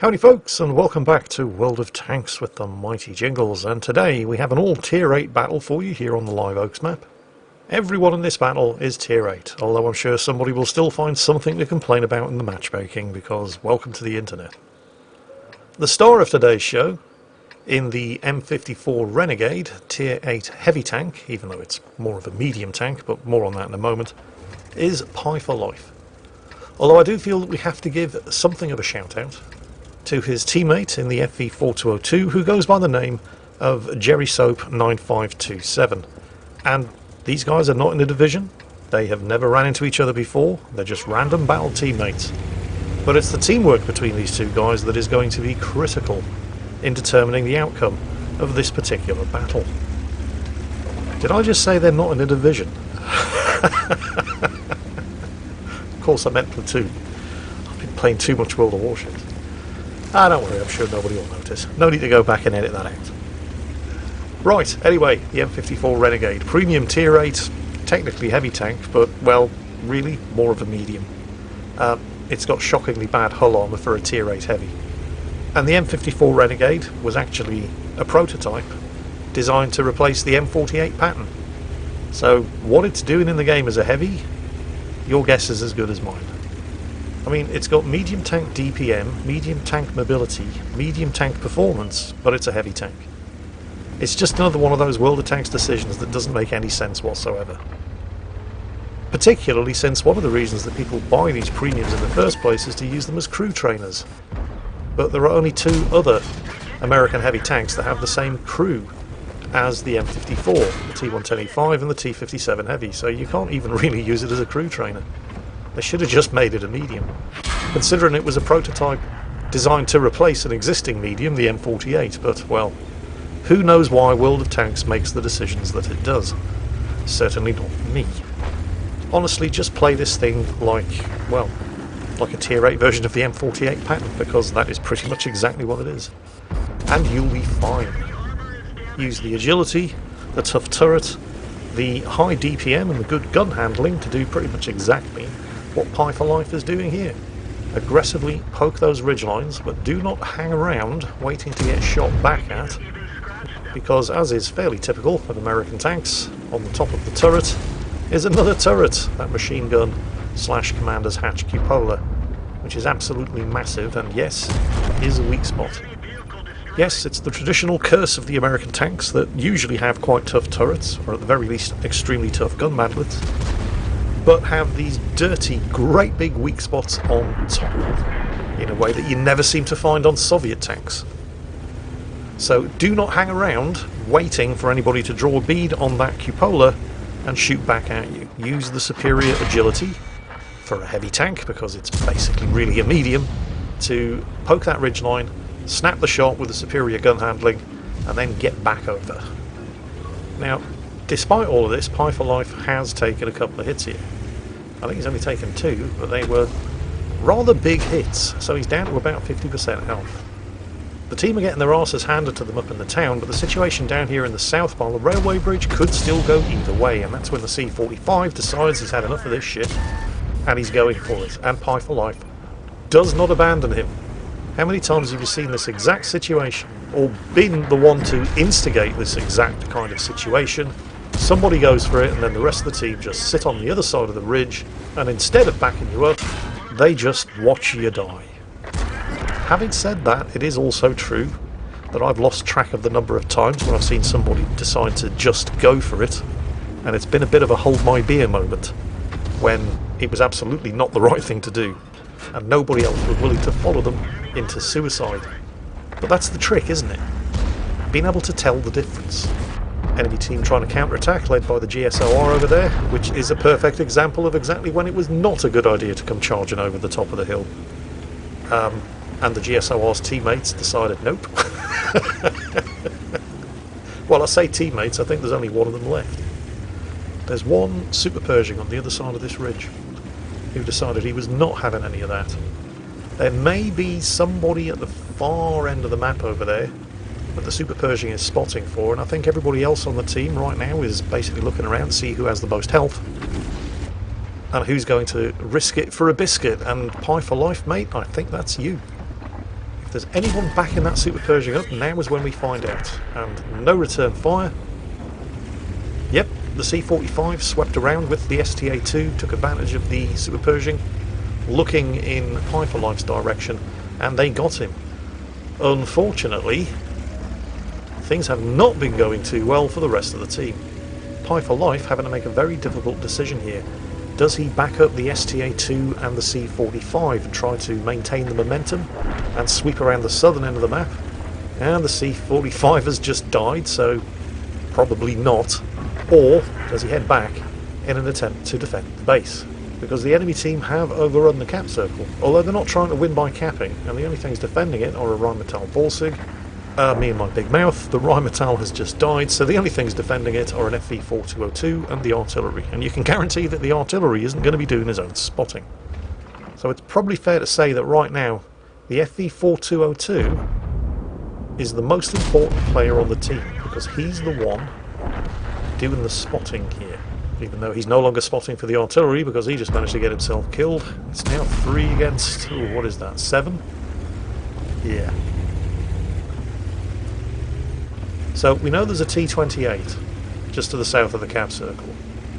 Howdy folks, and welcome back to World of Tanks with the mighty Jingles, and today we have an all tier 8 battle for you here on the Live Oaks map. Everyone in this battle is tier 8, although I'm sure somebody will still find something to complain about in the matchmaking, because welcome to the internet. The star of today's show, in the M54 Renegade, tier 8 heavy tank, even though it's more of a medium tank, but more on that in a moment, is Pie for Life. Although I do feel that we have to give something of a shout out to his teammate in the FV4202, who goes by the name of Jerry Soap 9527. And these guys are not in a division, they have never ran into each other before, they're just random battle teammates. But it's the teamwork between these two guys that is going to be critical in determining the outcome of this particular battle. Did I just say they're not in a division? Of course I meant platoon. I've been playing too much World of Warships. Ah, don't worry, I'm sure nobody will notice. No need to go back and edit that out. Right, anyway, the M54 Renegade. Premium tier 8, technically heavy tank, but, well, really more of a medium. It's got shockingly bad hull armour for a tier 8 heavy. And the M54 Renegade was actually a prototype designed to replace the M48 pattern. So, what it's doing in the game as a heavy, your guess is as good as mine. I mean, it's got medium tank DPM, medium tank mobility, medium tank performance, but it's a heavy tank. It's just another one of those World of Tanks decisions that doesn't make any sense whatsoever. Particularly since one of the reasons that people buy these premiums in the first place is to use them as crew trainers. But there are only two other American heavy tanks that have the same crew as the M54, the T110E5 and the T57 Heavy, so you can't even really use it as a crew trainer. They should have just made it a medium, considering it was a prototype designed to replace an existing medium, the M48, but, well, who knows why World of Tanks makes the decisions that it does. Certainly not me. Honestly, just play this thing like, well, like a tier 8 version of the M48 pattern, because that is pretty much exactly what it is. And you'll be fine. Use the agility, the tough turret, the high DPM and the good gun handling to do pretty much exactly what Pie for Life is doing here. Aggressively poke those ridgelines, but do not hang around waiting to get shot back at, because as is fairly typical of American tanks, on the top of the turret is another turret, that machine gun / commander's hatch cupola, which is absolutely massive and yes, is a weak spot. Yes, it's the traditional curse of the American tanks that usually have quite tough turrets, or at the very least extremely tough gun mantlets, but have these dirty, great big weak spots on top, in a way that you never seem to find on Soviet tanks. So do not hang around waiting for anybody to draw a bead on that cupola and shoot back at you. Use the superior agility for a heavy tank, because it's basically really a medium, to poke that ridgeline, snap the shot with the superior gun handling, and then get back over. Now, despite all of this, Pie for Life has taken a couple of hits here. I think he's only taken 2, but they were rather big hits, so he's down to about 50% health. The team are getting their asses handed to them up in the town, but the situation down here in the south by the railway bridge could still go either way, and that's when the C-45 decides he's had enough of this shit, and he's going for it, and Pie for Life does not abandon him. How many times have you seen this exact situation, or been the one to instigate this exact kind of situation? Somebody goes for it, and then the rest of the team just sit on the other side of the ridge, and instead of backing you up, they just watch you die. Having said that, it is also true that I've lost track of the number of times when I've seen somebody decide to just go for it, and it's been a bit of a hold my beer moment, when it was absolutely not the right thing to do, and nobody else was willing to follow them into suicide. But that's the trick, isn't it? Being able to tell the difference. Enemy team trying to counterattack, led by the GSOR over there, which is a perfect example of exactly when it was not a good idea to come charging over the top of the hill. And the GSOR's teammates decided nope. Well, I say teammates, I think there's only one of them left. There's one Super Pershing on the other side of this ridge who decided he was not having any of that. There may be somebody at the far end of the map over there that the Super Pershing is spotting for, and I think everybody else on the team right now is basically looking around to see who has the most health and who's going to risk it for a biscuit. And Pie for Life, mate, I think that's you. there's anyone backing that Super Pershing up, now is when we find out. And no return fire. Yep, the C-45 swept around with the STA-2, took advantage of the Super Pershing, looking in Pie for Life's direction, and they got him. Unfortunately, things have not been going too well for the rest of the team. Pie for Life having to make a very difficult decision here. Does he back up the STA-2 and the C-45 and try to maintain the momentum and sweep around the southern end of the map? And the C-45 has just died, so probably not. Or does he head back in an attempt to defend the base? Because the enemy team have overrun the cap circle, although they're not trying to win by capping, and the only things defending it are a Rheinmetall Borsig. Me and my big mouth, the Rheinmetall has just died, so the only things defending it are an FV-4202 and the artillery, and you can guarantee that the artillery isn't going to be doing his own spotting. So it's probably fair to say that right now, the FV-4202 is the most important player on the team, because he's the one doing the spotting here. Even though he's no longer spotting for the artillery, because he just managed to get himself killed. It's now 3 against, ooh, what is that, 7? Yeah. So we know there's a T-28 just to the south of the cap circle,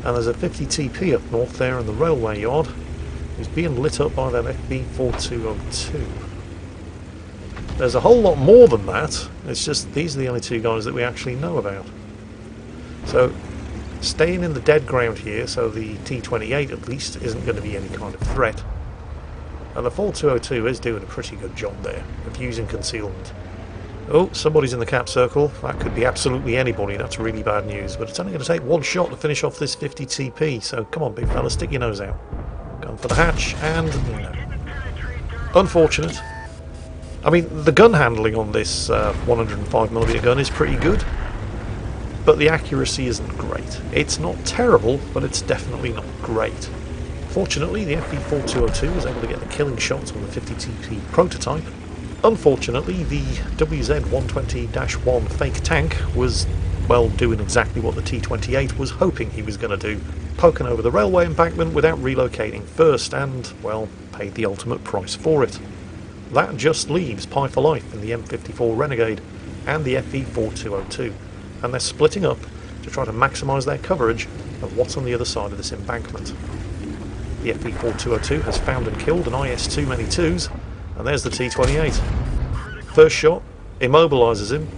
and there's a 50 TP up north there in the railway yard, who's being lit up by that FV-4202. There's a whole lot more than that, it's just these are the only two guys that we actually know about. So staying in the dead ground here, so the T-28 at least isn't going to be any kind of threat. And the 4202 is doing a pretty good job there of using concealment. Oh, somebody's in the cap circle. That could be absolutely anybody. That's really bad news. But it's only going to take one shot to finish off this 50 TP. So come on, big fella, stick your nose out. Going for the hatch, and no. Unfortunate. I mean, the gun handling on this 105mm gun is pretty good, but the accuracy isn't great. It's not terrible, but it's definitely not great. Fortunately, the FV-4202 was able to get the killing shots on the 50 TP prototype. Unfortunately, the WZ-120-1 fake tank was, well, doing exactly what the T-28 was hoping he was going to do, poking over the railway embankment without relocating first and, well, paid the ultimate price for it. That just leaves Pie for Life in the M54 Renegade and the FV-4202, and they're splitting up to try to maximise their coverage of what's on the other side of this embankment. The FV-4202 has found and killed an IS-2 many twos, and there's the T-28. First shot immobilises him,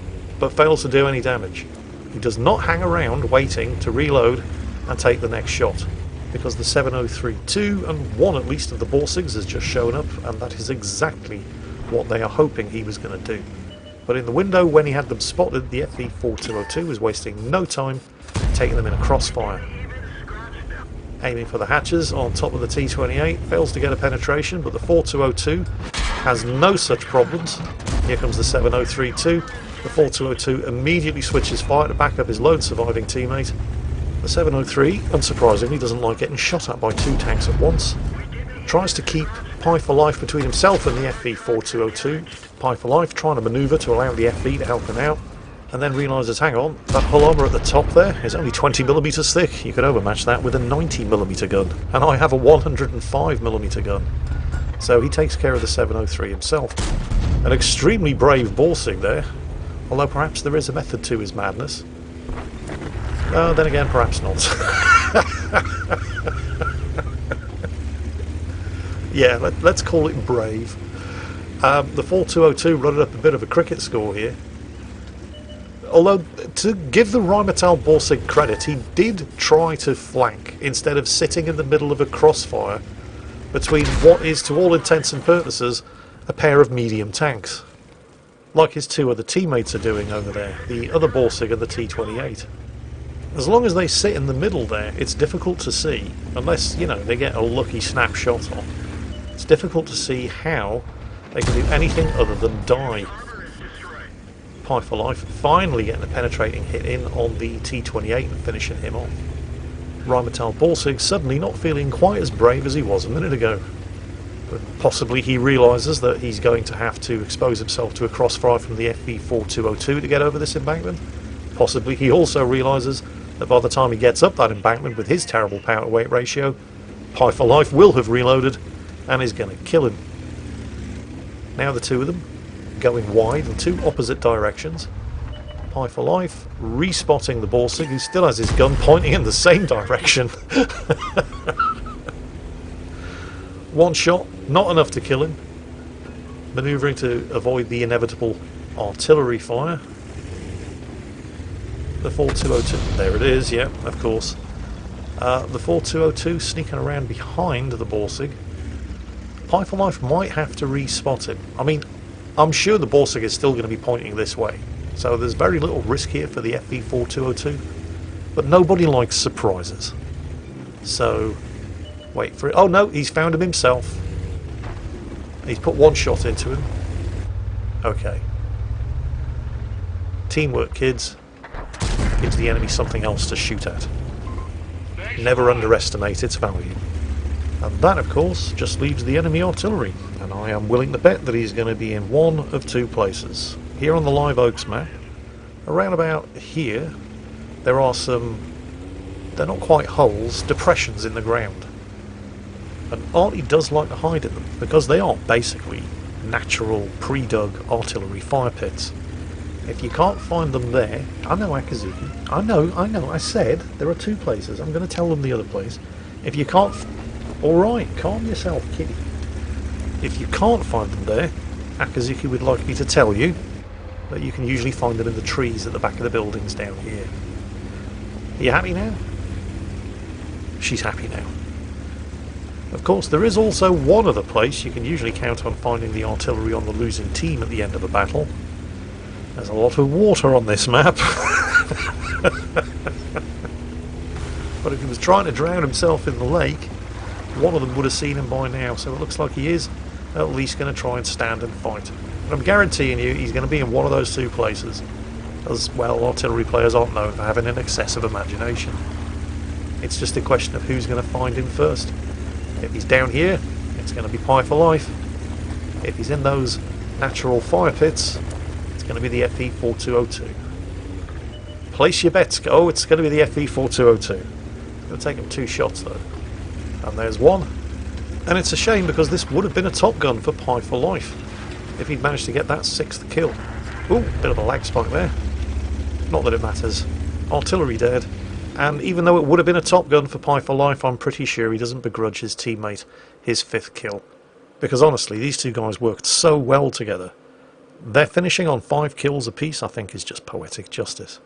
but fails to do any damage. He does not hang around waiting to reload and take the next shot, because the 703-2 and one at least of the Borsigs has just shown up, and that is exactly what they are hoping he was going to do. But in the window when he had them spotted, the FV-4202 was wasting no time, taking them in a crossfire. Aiming for the hatches on top of the T-28, fails to get a penetration, but the 4202 has no such problems. Here comes the 703-2. The 4202 immediately switches fire to back up his lone surviving teammate. The 703, unsurprisingly, doesn't like getting shot at by two tanks at once. Tries to keep Pie for Life between himself and the FV-4202. Pie for Life trying to manoeuvre to allow the FV to help him out, and then realises, hang on, that hull armour at the top there is only 20mm thick. You could overmatch that with a 90mm gun, and I have a 105mm gun. So he takes care of the 703 himself. An extremely brave Borsig there, although perhaps there is a method to his madness. Then again, perhaps not. Yeah, let's call it brave. The 4202 running up a bit of a cricket score here. Although, to give the Rheinmetall Borsig credit, he did try to flank instead of sitting in the middle of a crossfire between what is, to all intents and purposes, a pair of medium tanks, like his two other teammates are doing over there, the other Borsig and the T-28. As long as they sit in the middle there, it's difficult to see, unless, you know, they get a lucky snapshot on. It's difficult to see how they can do anything other than die. Pie for Life finally getting a penetrating hit in on the T-28 and finishing him off. Rheinmetall Borsig suddenly not feeling quite as brave as he was a minute ago. But possibly he realises that he's going to have to expose himself to a crossfire from the FV-4202 to get over this embankment. Possibly he also realises that by the time he gets up that embankment with his terrible power-to-weight ratio, Pie for Life will have reloaded and is going to kill him. Now the two of them going wide in two opposite directions. Pi for life, respotting the Borsig, who still has his gun pointing in the same direction. One shot, not enough to kill him. Manoeuvring to avoid the inevitable artillery fire. The 4202, there it is, yeah, of course. The 4202 sneaking around behind the Borsig. Pi for life might have to respot him. I mean, I'm sure the Borsig is still going to be pointing this way, so there's very little risk here for the FV4202, but nobody likes surprises. So, wait for it. Oh no, he's found him himself. He's put one shot into him. Okay. Teamwork, kids. Gives the enemy something else to shoot at. Never underestimate its value. And that, of course, just leaves the enemy artillery. And I am willing to bet that he's going to be in one of two places. Here on the Live Oaks map, around about here, there are some, they're not quite holes, depressions in the ground. And Artie does like to hide in them, because they are basically natural, pre-dug artillery fire pits. If you can't find them there, I know Akazuki, I know, I said there are two places, I'm going to tell them the other place. If you can't, alright, calm yourself, kitty. If you can't find them there, Akazuki would like me to tell you that you can usually find them in the trees at the back of the buildings down here. Are you happy now? She's happy now. Of course, there is also one other place you can usually count on finding the artillery on the losing team at the end of a battle. There's a lot of water on this map. But if he was trying to drown himself in the lake, one of them would have seen him by now, so it looks like he is at least going to try and stand and fight. But I'm guaranteeing you he's going to be in one of those two places, as well, artillery players aren't known for having an excessive imagination. It's just a question of who's going to find him first. If he's down here, it's going to be Pi for life. If he's in those natural fire pits, it's going to be the FV4202. Place your bets. Oh, it's going to be the FV4202. It's going to take him two shots though. And there's one. And it's a shame because this would have been a top gun for Pi for life if he'd managed to get that sixth kill. Ooh, bit of a lag spike there. Not that it matters. Artillery dead. And even though it would have been a top gun for Pi for life, I'm pretty sure he doesn't begrudge his teammate his fifth kill. Because honestly, these two guys worked so well together. Their finishing on 5 kills apiece, I think, is just poetic justice.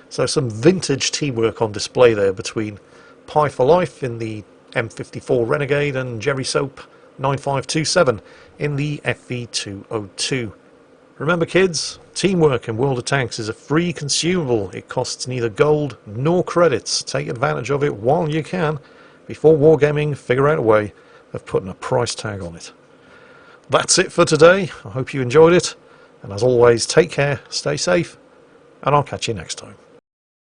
So some vintage teamwork on display there between Pi for life in the M54 Renegade and Jerry Soap 9527 in the FV202. Remember kids, teamwork in World of Tanks is a free consumable. It costs neither gold nor credits. Take advantage of it while you can before Wargaming figure out a way of putting a price tag on it. That's it for today. I hope you enjoyed it. And as always, take care, stay safe, and I'll catch you next time.